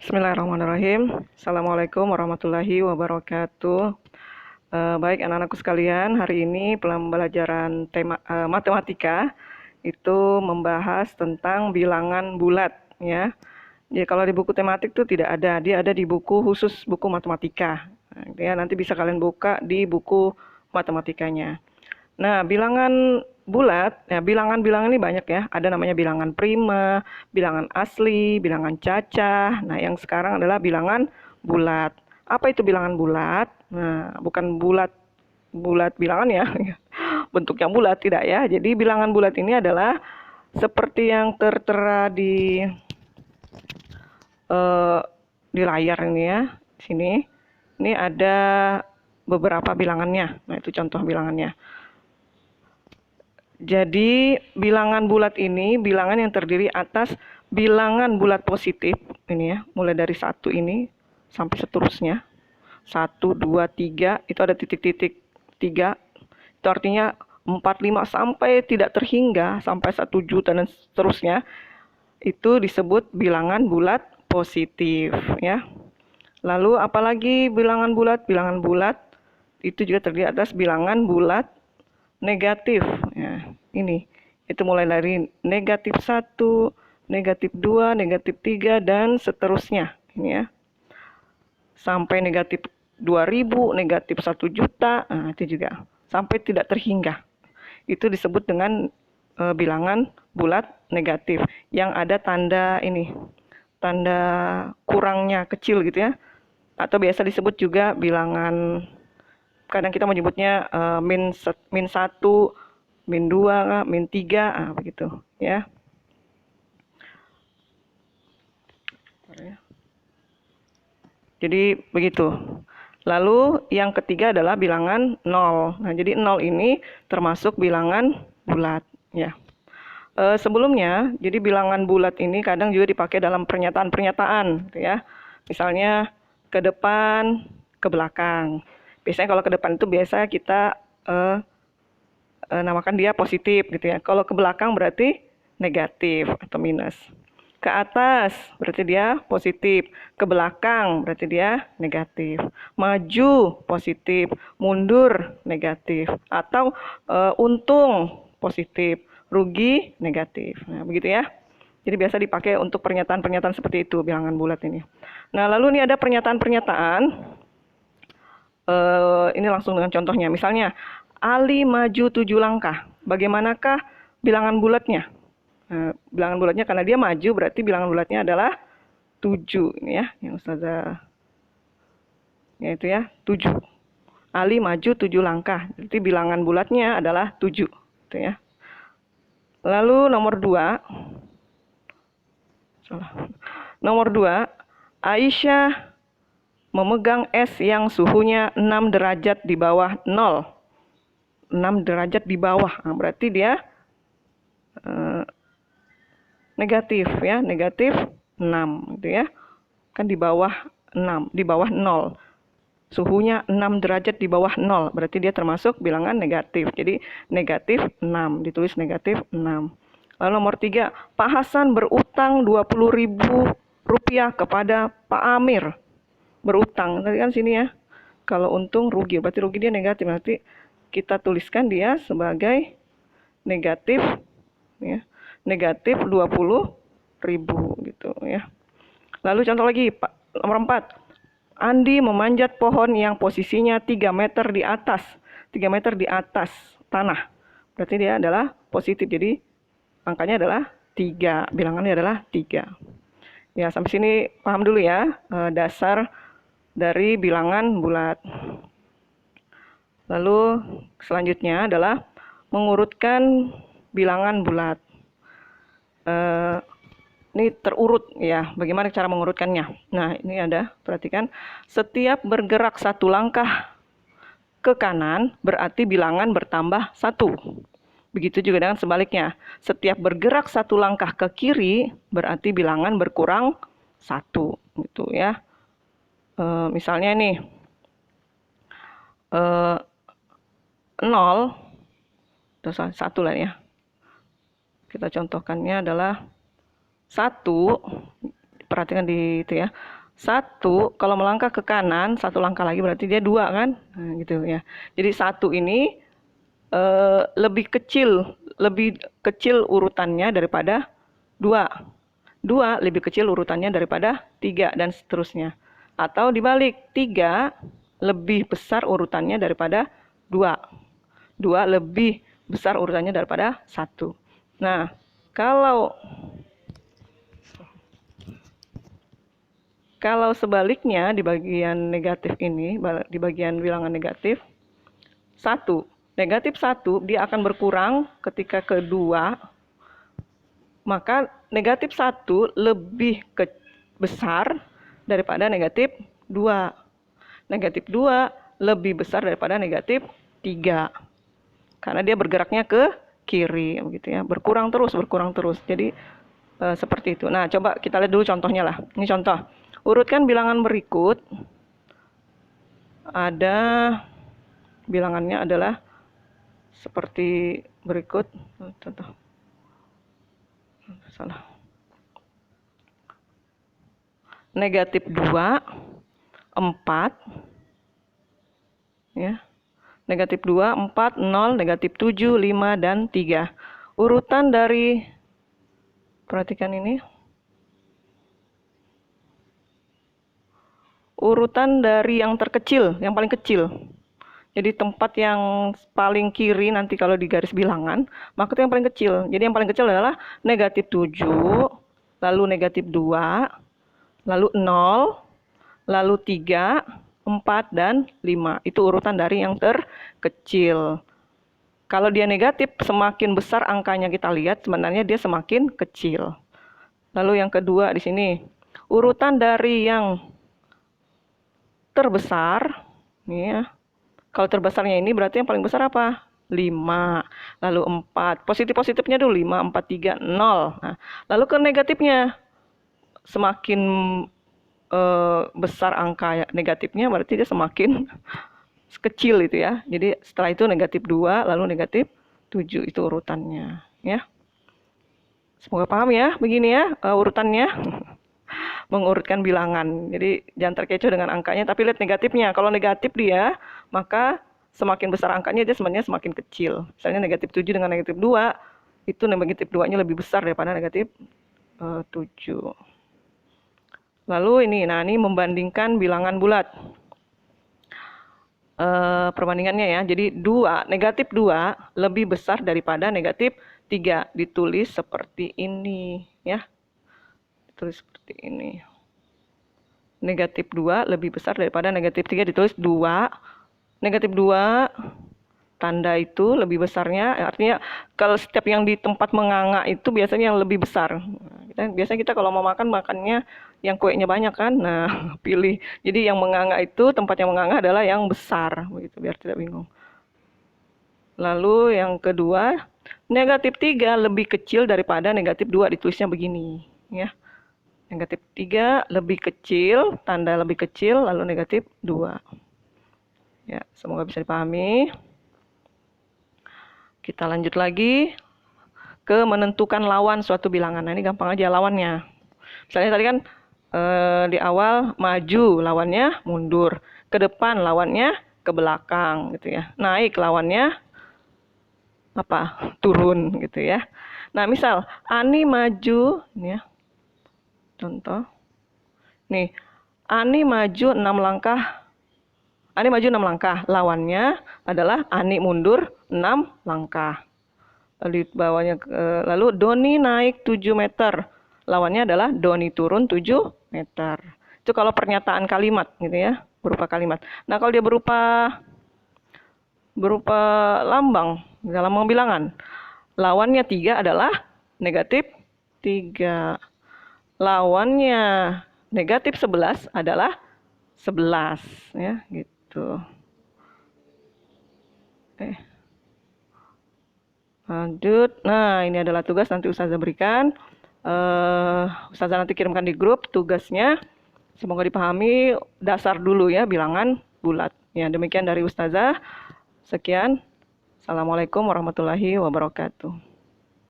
Bismillahirrahmanirrahim. Assalamualaikum warahmatullahi wabarakatuh. Baik anak-anakku sekalian, hari ini pembelajaran tema matematika itu membahas tentang bilangan bulat ya. Jadi kalau di buku tematik itu tidak ada, dia ada di buku khusus buku matematika. Nah, ya, nanti bisa kalian buka di buku matematikanya. Nah, bilangan bulat, ya bilangan-bilangan ini banyak ya. Ada namanya bilangan prima, bilangan asli, bilangan cacah. Nah, yang sekarang adalah bilangan bulat. Apa itu bilangan bulat? Nah, bukan bulat bulat bilangan ya, bentuk yang bulat tidak ya. Jadi bilangan bulat ini adalah seperti yang tertera eh, di layar ini ya. Di sini. Ini ada beberapa bilangannya. Nah, itu contoh bilangannya. Jadi bilangan bulat ini bilangan yang terdiri atas bilangan bulat positif ini ya, mulai dari 1 ini sampai seterusnya. 1, 2, 3 itu ada titik-titik 3. Itu artinya 4, 5 sampai tidak terhingga sampai 1 juta dan seterusnya. Itu disebut bilangan bulat positif ya. Lalu apalagi bilangan bulat? Bilangan bulat itu juga terdiri atas bilangan bulat negatif ya, ini itu mulai dari negatif 1, negatif 2, negatif 3 dan seterusnya ini ya, sampai negatif 2000, negatif 1 juta. Nah, itu juga sampai tidak terhingga, itu disebut dengan bilangan bulat negatif yang ada tanda ini, tanda kurangnya kecil gitu ya, atau biasa disebut juga bilangan, kadang kita menyebutnya min 1, min 2, min 3, begitu ya. Jadi begitu. Lalu yang ketiga adalah bilangan 0. Nah, jadi 0 ini termasuk bilangan bulat ya. Sebelumnya, jadi bilangan bulat ini kadang juga dipakai dalam pernyataan-pernyataan gitu ya. Misalnya ke depan, ke belakang. Biasanya kalau ke depan itu biasa kita namakan dia positif gitu ya. Kalau ke belakang berarti negatif atau minus. Ke atas berarti dia positif, ke belakang berarti dia negatif. Maju positif, mundur negatif, atau untung positif, rugi negatif. Nah, begitu ya. Jadi biasa dipakai untuk pernyataan-pernyataan seperti itu bilangan bulat ini. Nah, lalu ini ada pernyataan-pernyataan. Ini langsung dengan contohnya. Misalnya, Ali maju 7 langkah. Bagaimanakah bilangan bulatnya? Nah, bilangan bulatnya karena dia maju berarti bilangan bulatnya adalah 7 ini ya, yang Ustazah yaitu ya, 7. Ali maju 7 langkah. Jadi bilangan bulatnya adalah 7 gitu ya. Lalu nomor 2. Nomor 2, Aisyah memegang es yang suhunya 6 derajat di bawah 0. 6 derajat di bawah. Nah, berarti dia negatif ya, negatif 6 gitu ya. Kan di bawah 6, di bawah 0. Suhunya 6 derajat di bawah 0, berarti dia termasuk bilangan negatif. Jadi negatif 6, ditulis negatif 6. Lalu nomor 3, Pak Hasan berutang 20.000 rupiah kepada Pak Amir. Berutang, tadi kan sini ya. Kalau untung rugi, berarti rugi dia negatif. Nanti kita tuliskan dia sebagai negatif ya, negatif 20.000 gitu ya. Lalu contoh lagi, nomor 4. Andi memanjat pohon yang posisinya 3 meter di atas. 3 meter di atas tanah. Berarti dia adalah positif. Jadi angkanya adalah 3. Bilangannya adalah 3. Ya, sampai sini paham dulu ya dasar dari bilangan bulat. Lalu selanjutnya adalah mengurutkan bilangan bulat. Ini terurut ya, bagaimana cara mengurutkannya. Nah, ini ada, perhatikan. Setiap bergerak 1 langkah ke kanan, berarti bilangan bertambah 1. Begitu juga dengan sebaliknya. Setiap bergerak 1 langkah ke kiri, berarti bilangan berkurang 1. Gitu ya. Misalnya nih, 0, 1 lah ya. Kita contohkannya adalah 1, perhatikan di itu ya. 1 kalau melangkah ke kanan, 1 langkah lagi berarti dia 2 kan? Nah, gitu ya. Jadi 1 ini lebih kecil urutannya daripada 2. 2 lebih kecil urutannya daripada 3 dan seterusnya. Atau dibalik, 3 lebih besar urutannya daripada 2. 2 lebih besar urutannya daripada 1. Nah, kalau sebaliknya di bagian negatif ini, di bagian bilangan negatif, 1. Negatif 1 dia akan berkurang ketika kedua, maka negatif 1 lebih besar daripada negatif 2. Negatif 2 lebih besar daripada negatif 3. Karena dia bergeraknya ke kiri begitu ya, berkurang terus. Jadi seperti itu. Nah, coba kita lihat dulu contohnya lah. Ini contoh. Urutkan bilangan berikut. Ada bilangannya adalah seperti berikut. Contoh. Salah. Negatif 2, 4. Ya. Negatif 2, 4, 0, negatif 7, 5, dan 3. Urutan dari, perhatikan ini. Urutan dari yang terkecil, yang paling kecil. Jadi tempat yang paling kiri nanti kalau di garis bilangan, maka itu yang paling kecil. Jadi yang paling kecil adalah negatif 7, lalu negatif 2, lalu 0, lalu 3, 4, dan 5. Itu urutan dari yang terkecil. Kalau dia negatif, semakin besar angkanya kita lihat, sebenarnya dia semakin kecil. Lalu yang kedua di sini, urutan dari yang terbesar, nih ya. Kalau terbesarnya ini berarti yang paling besar apa? 5, lalu 4. Positif-positifnya dulu, 5, 4, 3, 0. Nah, lalu ke negatifnya, semakin besar angka negatifnya berarti dia semakin kecil itu ya. Jadi setelah itu negatif 2, lalu negatif 7, itu urutannya ya. Semoga paham ya, begini ya urutannya. Mengurutkan bilangan. Jadi jangan terkecoh dengan angkanya, tapi lihat negatifnya. Kalau negatif dia, maka semakin besar angkanya dia sebenarnya semakin kecil. Misalnya negatif 7 dengan negatif 2, itu negatif 2-nya lebih besar daripada negatif 7. Lalu ini, nah ini membandingkan bilangan bulat. Perbandingannya ya, jadi negatif 2 lebih besar daripada negatif 3. Ditulis seperti ini ya. Ditulis seperti ini. Negatif 2 lebih besar daripada negatif 3, ditulis 2. Negatif 2 tanda itu lebih besarnya, artinya kalau setiap yang di tempat menganga itu biasanya yang lebih besar. Biasanya kita kalau mau makannya yang kuenya banyak kan, nah pilih. Jadi yang menganga itu, tempat yang menganga adalah yang besar, begitu biar tidak bingung. Lalu yang kedua, negatif 3 lebih kecil daripada negatif 2, ditulisnya begini ya. Negatif 3 lebih kecil, tanda lebih kecil, lalu negatif 2. Ya, semoga bisa dipahami. Kita lanjut lagi ke menentukan lawan suatu bilangan. Nah, ini gampang aja lawannya. Misalnya tadi kan di awal maju, lawannya mundur. Ke depan, lawannya ke belakang gitu ya. Naik, lawannya apa? Turun gitu ya. Nah, misal Ani maju, ini ya. Contoh. Nih, Ani maju 6 langkah. Ani maju 6 langkah, lawannya adalah Ani mundur 6 langkah. Lalu bawahnya, lalu Doni naik 7 meter, lawannya adalah Doni turun 7 meter. Itu kalau pernyataan kalimat gitu ya, berupa kalimat. Nah, kalau dia berupa lambang, dalam bilangan, lawannya 3 adalah negatif 3. Lawannya negatif 11 adalah 11 ya, gitu. Lanjut. Nah, ini adalah tugas nanti Ustazah berikan. Ustazah nanti kirimkan di grup tugasnya. Semoga dipahami dasar dulu ya bilangan bulat. Ya, demikian dari Ustazah. Sekian. Assalamualaikum warahmatullahi wabarakatuh.